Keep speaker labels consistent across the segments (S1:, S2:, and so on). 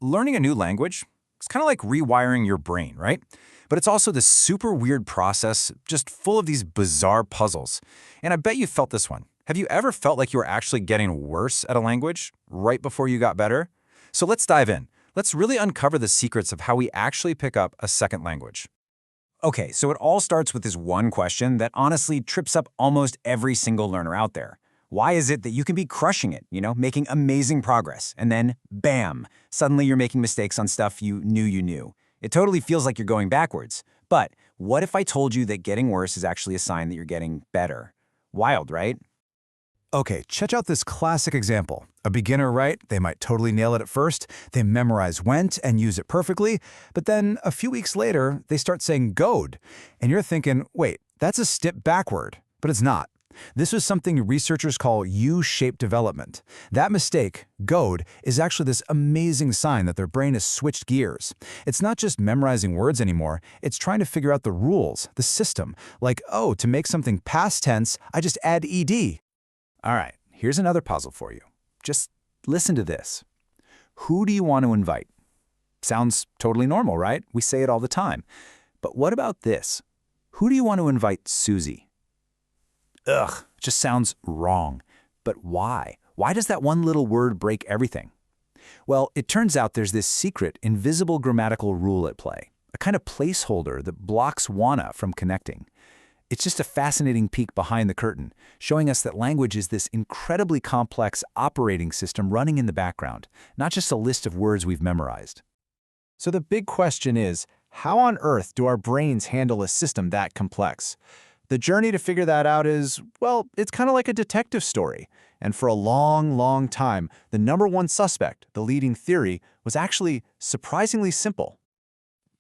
S1: Learning a new language, it's kind of like rewiring your brain, right? But it's also this super weird process, just full of these bizarre puzzles. And I bet you felt this one. Have you ever felt like you were actually getting worse at a language right before you got better? So let's dive in. Let's really uncover the secrets of how we actually pick up a second language. Okay, so it all starts with this one question that honestly trips up almost every single learner out there. Why is it that you can be crushing it, making amazing progress, and then, bam, suddenly you're making mistakes on stuff you knew you knew? It totally feels like you're going backwards. But what if I told you that getting worse is actually a sign that you're getting better? Wild, right? Okay, check out this classic example. A beginner, right? They might totally nail it at first. They memorize went and use it perfectly. But then a few weeks later, they start saying goed. And you're thinking, wait, that's a step backward. But it's not. This is something researchers call U-shaped development. That mistake, goed, is actually this amazing sign that their brain has switched gears. It's not just memorizing words anymore. It's trying to figure out the rules, the system. Like, oh, to make something past tense, I just add ed. All right, here's another puzzle for you. Just listen to this. Who do you want to invite? Sounds totally normal, right? We say it all the time. But what about this? Who do you want to invite Susie? Ugh, just sounds wrong. But why? Why does that one little word break everything? Well, it turns out there's this secret, invisible grammatical rule at play, a kind of placeholder that blocks wanna from connecting. It's just a fascinating peek behind the curtain, showing us that language is this incredibly complex operating system running in the background, not just a list of words we've memorized. So the big question is, how on earth do our brains handle a system that complex? The journey to figure that out is, well, it's kind of like a detective story. And for a long, long time, the number one suspect, the leading theory, was actually surprisingly simple.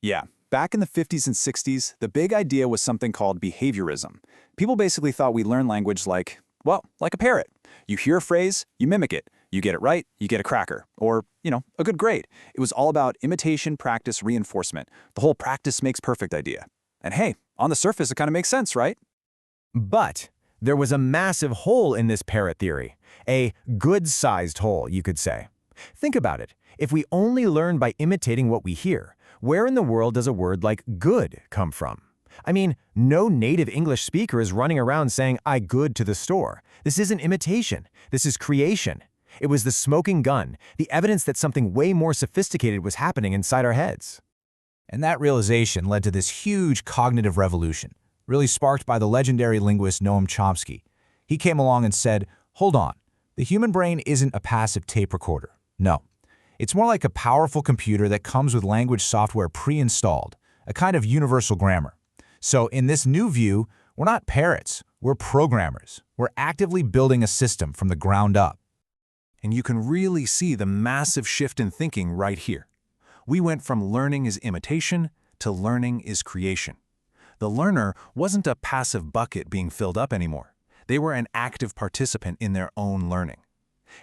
S1: Yeah. Back in the 50s and 60s, the big idea was something called behaviorism. People basically thought we learn language like a parrot. You hear a phrase, you mimic it. You get it right, you get a cracker. Or, a good grade. It was all about imitation, practice, reinforcement. The whole practice makes perfect idea. And hey, on the surface, it kind of makes sense, right? But there was a massive hole in this parrot theory. A good-sized hole, you could say. Think about it. If we only learn by imitating what we hear, where in the world does a word like good come from? I mean, no native English speaker is running around saying, I good to the store. This isn't imitation. This is creation. It was the smoking gun, the evidence that something way more sophisticated was happening inside our heads. And that realization led to this huge cognitive revolution, really sparked by the legendary linguist Noam Chomsky. He came along and said, hold on, the human brain isn't a passive tape recorder. No. It's more like a powerful computer that comes with language software pre-installed, a kind of universal grammar. So in this new view, we're not parrots, we're programmers. We're actively building a system from the ground up. And you can really see the massive shift in thinking right here. We went from learning is imitation to learning is creation. The learner wasn't a passive bucket being filled up anymore. They were an active participant in their own learning.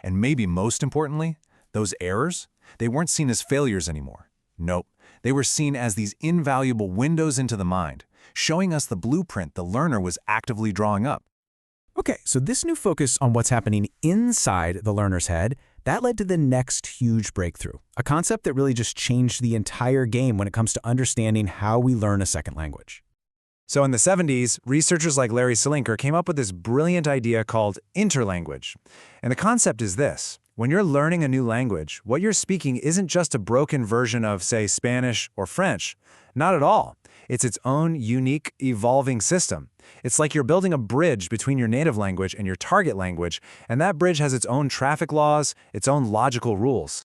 S1: And maybe most importantly, those errors, they weren't seen as failures anymore. Nope, they were seen as these invaluable windows into the mind, showing us the blueprint the learner was actively drawing up. Okay, so this new focus on what's happening inside the learner's head, that led to the next huge breakthrough, a concept that really just changed the entire game when it comes to understanding how we learn a second language. So in the 70s, researchers like Larry Salinker came up with this brilliant idea called interlanguage. And the concept is this. When you're learning a new language, what you're speaking isn't just a broken version of, say, Spanish or French. Not at all. It's its own unique, evolving system. It's like you're building a bridge between your native language and your target language, and that bridge has its own traffic laws, its own logical rules.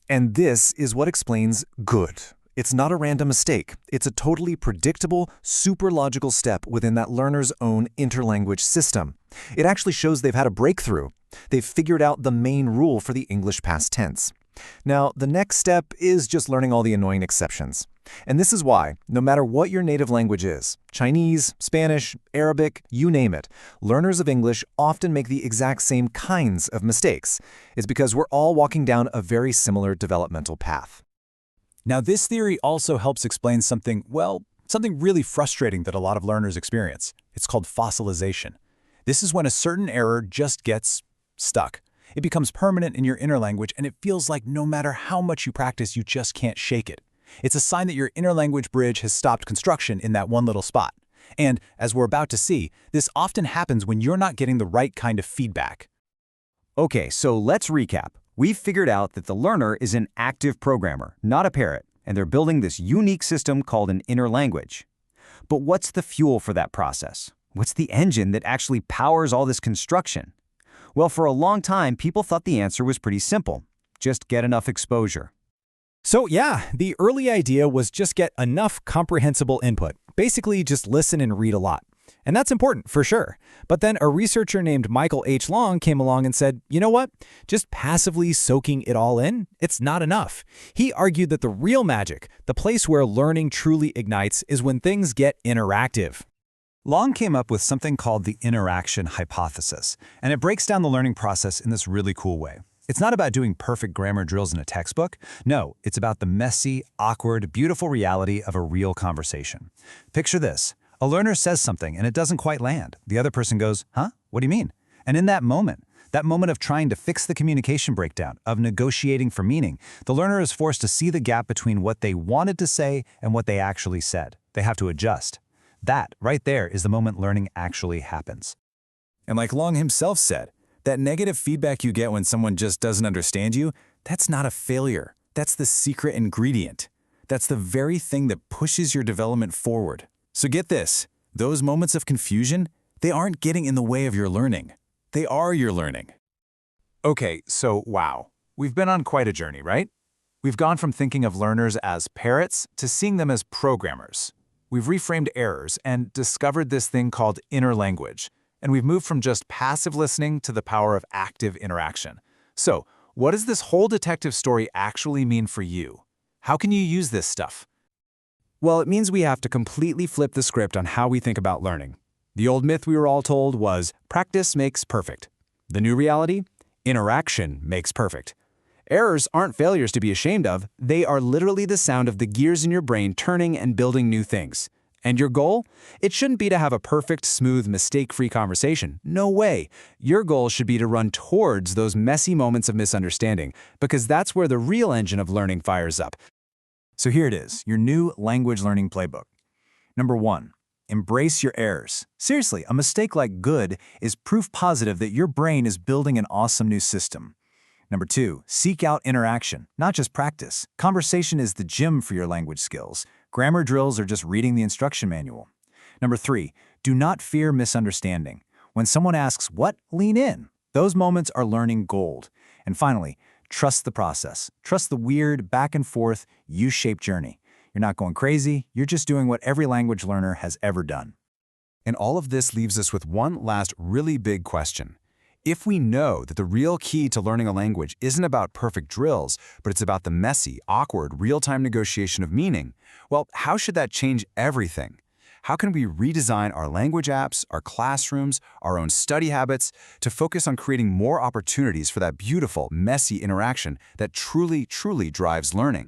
S1: And this is what explains good. It's not a random mistake. It's a totally predictable, super logical step within that learner's own interlanguage system. It actually shows they've had a breakthrough. They've figured out the main rule for the English past tense. Now, the next step is just learning all the annoying exceptions. And this is why, no matter what your native language is, Chinese, Spanish, Arabic, you name it, learners of English often make the exact same kinds of mistakes. It's because we're all walking down a very similar developmental path. Now, this theory also helps explain something really frustrating that a lot of learners experience. It's called fossilization. This is when a certain error just gets stuck. It becomes permanent in your inner language, and it feels like no matter how much you practice, you just can't shake it. It's a sign that your inner language bridge has stopped construction in that one little spot. And, as we're about to see, this often happens when you're not getting the right kind of feedback.
S2: Okay, so let's recap. We've figured out that the learner is an active programmer, not a parrot, and they're building this unique system called an inner language. But what's the fuel for that process? What's the engine that actually powers all this construction? Well, for a long time, people thought the answer was pretty simple. Just get enough exposure.
S3: So yeah, the early idea was just get enough comprehensible input. Basically, just listen and read a lot. And that's important, for sure. But then a researcher named Michael H. Long came along and said, you know what? Just passively soaking it all in, it's not enough. He argued that the real magic, the place where learning truly ignites, is when things get interactive.
S1: Long came up with something called the interaction hypothesis, and it breaks down the learning process in this really cool way. It's not about doing perfect grammar drills in a textbook. No, it's about the messy, awkward, beautiful reality of a real conversation. Picture this. A learner says something and it doesn't quite land. The other person goes, huh? What do you mean? And in that moment of trying to fix the communication breakdown, of negotiating for meaning, the learner is forced to see the gap between what they wanted to say and what they actually said. They have to adjust. That, right there, is the moment learning actually happens. And like Long himself said, that negative feedback you get when someone just doesn't understand you, that's not a failure. That's the secret ingredient. That's the very thing that pushes your development forward. So get this, those moments of confusion, they aren't getting in the way of your learning. They are your learning. Okay, so wow, we've been on quite a journey, right? We've gone from thinking of learners as parrots to seeing them as programmers. We've reframed errors and discovered this thing called inner language. And we've moved from just passive listening to the power of active interaction. So, what does this whole detective story actually mean for you? How can you use this stuff?
S2: Well, it means we have to completely flip the script on how we think about learning. The old myth we were all told was, practice makes perfect. The new reality? Interaction makes perfect. Errors aren't failures to be ashamed of. They are literally the sound of the gears in your brain turning and building new things. And your goal? It shouldn't be to have a perfect, smooth, mistake-free conversation. No way. Your goal should be to run towards those messy moments of misunderstanding, because that's where the real engine of learning fires up.
S1: So here it is, your new language learning playbook. Number 1, embrace your errors. Seriously, a mistake like good is proof positive that your brain is building an awesome new system. Number 2, seek out interaction, not just practice. Conversation is the gym for your language skills. Grammar drills are just reading the instruction manual. Number 3, do not fear misunderstanding. When someone asks, what? Lean in. Those moments are learning gold. And finally, trust the process. Trust the weird, back and forth, U-shaped journey. You're not going crazy, you're just doing what every language learner has ever done. And all of this leaves us with one last really big question. If we know that the real key to learning a language isn't about perfect drills, but it's about the messy, awkward, real-time negotiation of meaning, well, how should that change everything? How can we redesign our language apps, our classrooms, our own study habits to focus on creating more opportunities for that beautiful, messy interaction that truly, truly drives learning?